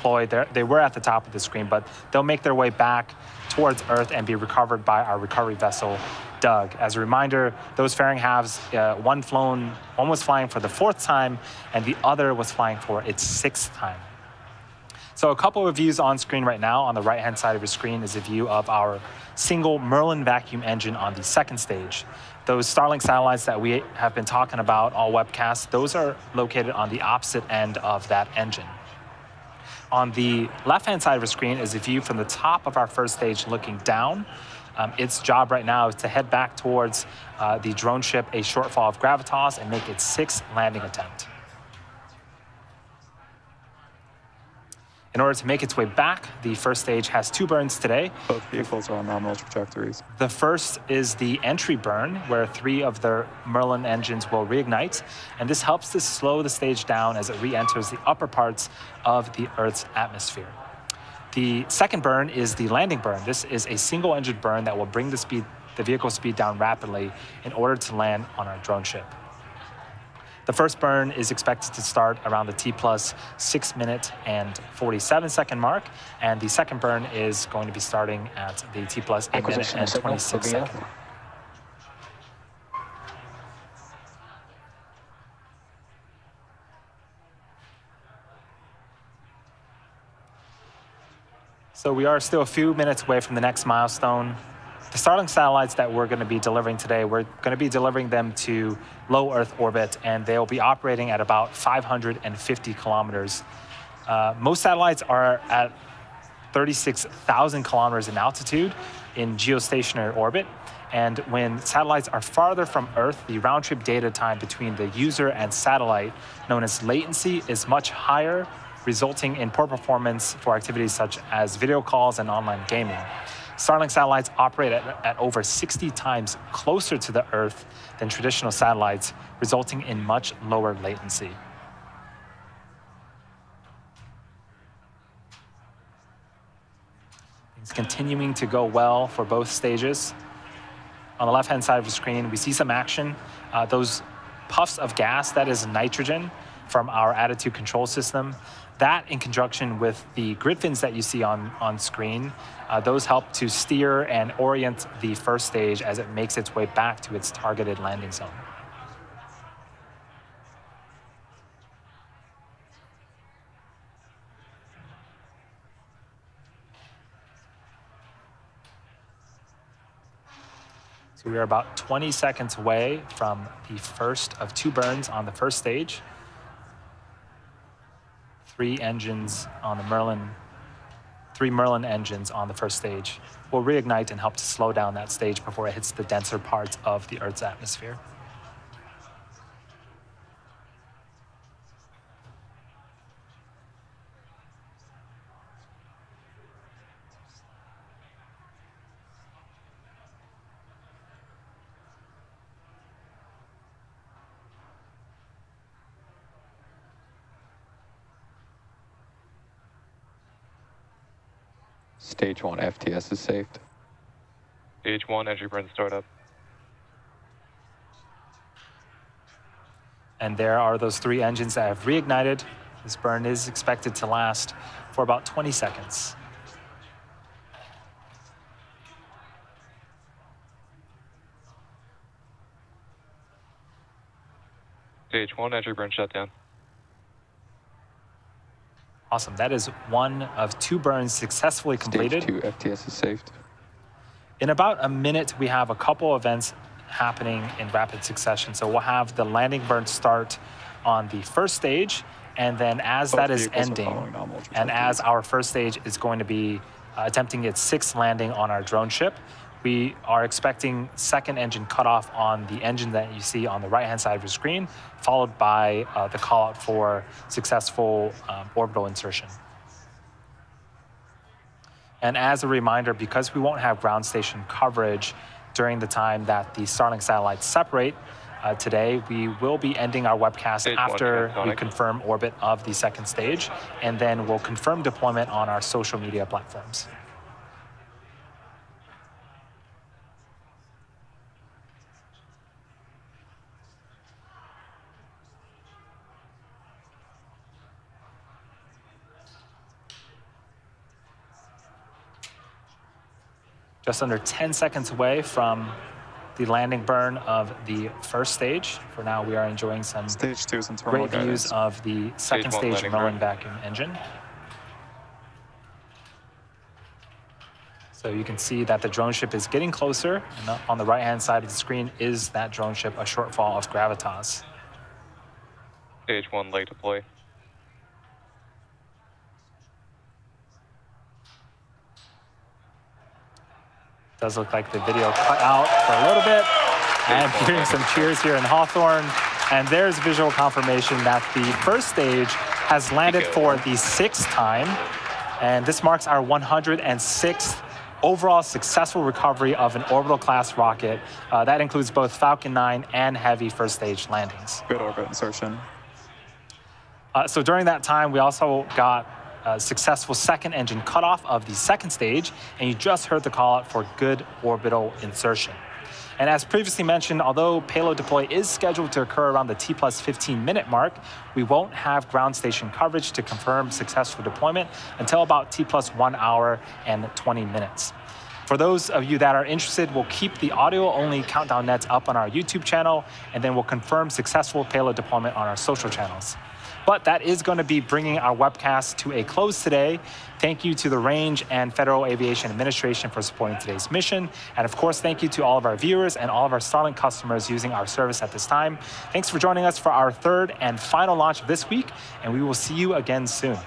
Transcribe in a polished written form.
deployed. They were at the top of the screen, but they'll make their way back towards Earth and be recovered by our recovery vessel, Doug. As a reminder, those fairing halves, one was flying for the 4th time, and the other was flying for its 6th time. So a couple of views on screen right now. On the right-hand side of your screen is a view of our single Merlin vacuum engine on the 2nd stage. Those Starlink satellites that we have been talking about all webcasts, those are located on the opposite end of that engine. On the left-hand side of the screen is a view from the top of our 1st stage looking down. Its job right now is to head back towards the drone ship, a shortfall of gravitas, and make its 6th landing attempt. In order to make its way back, the 1st stage has 2 burns today. Both vehicles are on nominal trajectories. The first is the entry burn, where 3 of the Merlin engines will reignite, and this helps to slow the stage down as it re-enters the upper parts of the Earth's atmosphere. The second burn is the landing burn. This is a single engine burn that will bring the vehicle speed down rapidly in order to land on our drone ship. The first burn is expected to start around the T+6 minute and 47 second mark, and the second burn is going to be starting at the T+8 minute and 26 second. So we are still a few minutes away from the next milestone. The Starlink satellites that we're going to be delivering today, we're going to be delivering them to low Earth orbit, and they'll be operating at about 550 kilometers. Most satellites are at 36,000 kilometers in altitude in geostationary orbit. And when satellites are farther from Earth, the round-trip data time between the user and satellite, known as latency, is much higher, resulting in poor performance for activities such as video calls and online gaming. Starlink satellites operate at over 60 times closer to the Earth than traditional satellites, resulting in much lower latency. Things continuing to go well for both stages. On the left-hand side of the screen, we see some action. Those puffs of gas, that is nitrogen from our attitude control system. That, in conjunction with the grid fins that you see on screen, those help to steer and orient the first stage as it makes its way back to its targeted landing zone. So we are about 20 seconds away from the first of 2 burns on the first stage. 3 engines on the Merlin, 3 Merlin engines on the first stage will reignite and help to slow down that stage before it hits the denser parts of the Earth's atmosphere. Stage 1 FTS is saved. Stage 1 entry burn startup. And there are those 3 engines that have reignited. This burn is expected to last for about 20 seconds. Stage 1 entry burn shutdown. Awesome. That is 1 of 2 burns successfully completed. Stage 2 FTS is saved. In about a minute, we have a couple events happening in rapid succession. So we'll have the landing burn start on the first stage, and then as that is ending, and as our first stage is going to be attempting its 6th landing on our drone ship, we are expecting second engine cutoff on the engine that you see on the right-hand side of your screen, followed by the call out for successful orbital insertion. And as a reminder, because we won't have ground station coverage during the time that the Starlink satellites separate today, we will be ending our webcast after we confirm orbit of the second stage, and then we'll confirm deployment on our social media platforms. just under 10 seconds away from the landing burn of the first stage. For now, we are enjoying some Stage 2 is in terminal great views guidance. of the second Stage 1 stage landing rolling burn. vacuum engine. So you can see that the drone ship is getting closer, and on the right-hand side of the screen is that drone ship, a shortfall of gravitas. Stage 1 leg deploy. Does look like the video cut out for a little bit. And hearing some cheers here in Hawthorne. And there's visual confirmation that the first stage has landed for the 6th time. And this marks our 106th overall successful recovery of an orbital class rocket. That includes both Falcon 9 and Heavy first stage landings. Good orbit insertion. So during that time, we also got a successful second engine cutoff of the second stage, and you just heard the call out for good orbital insertion. And as previously mentioned, although payload deploy is scheduled to occur around the T plus 15-minute mark, we won't have ground station coverage to confirm successful deployment until about T plus 1 hour and 20 minutes. For those of you that are interested, we'll keep the audio-only countdown nets up on our YouTube channel, and then we'll confirm successful payload deployment on our social channels. But that is going to be bringing our webcast to a close today. Thank you to the Range and Federal Aviation Administration for supporting today's mission. And of course, thank you to all of our viewers and all of our Starlink customers using our service at this time. Thanks for joining us for our third and final launch of this week, and we will see you again soon.